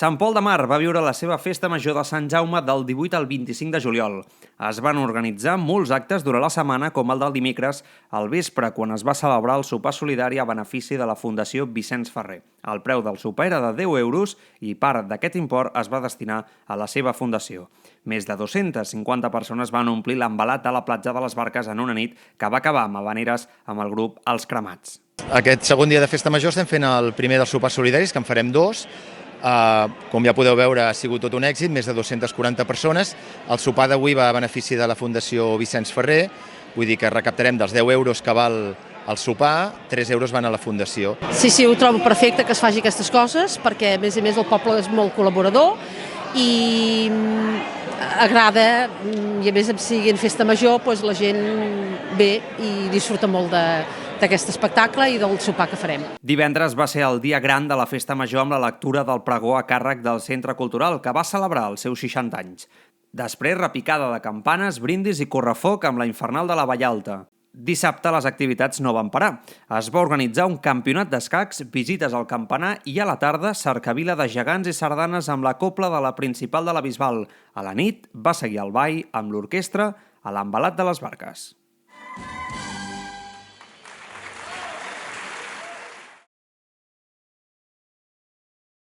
Sant Pol de Mar va viure la seva festa major de Sant Jaume del 18 al 25 de juliol. Es van organitzar molts actes durant la setmana, com el del dimecres, al vespre, quan es va celebrar el sopar solidari a benefici de la Fundació Vicenç Ferrer. El preu del sopar era de 10 euros i part d'aquest import es va destinar a la seva fundació. Més de 250 persones van omplir l'embalat de la platja de les Barques en una nit que va acabar amb havaneres amb el grup Els Cremats. Aquest segon dia de festa major estem fent el primer dels sopars solidaris, que en farem dos. Com ja podeu veure, ha sigut tot un èxit, més de 240 persones. El sopar d'avui va a benefici de la Fundació Vicenç Ferrer, vull dir que recaptarem dels 10 euros que val el sopar, 3 euros van a la Fundació. Sí, ho trobo perfecte que es faci aquestes coses, perquè a més el poble és molt col·laborador i agrada, i a més sigui en festa major, doncs la gent ve i disfruta molt d'aquest espectacle i del sopar que farem. Divendres va ser el dia gran de la festa major amb la lectura del pregó a càrrec del Centre Cultural, que va celebrar els seus 60 anys. Després, repicada de campanes, brindis i correfoc amb la infernal de la Vallalta. Dissabte les activitats no van parar. Es va organitzar un campionat d'escacs, visites al campanar i a la tarda cercavila de gegants i sardanes amb la cobla de la principal de la Bisbal. A la nit va seguir el ball amb l'orquestra a l'embalat de les Barques.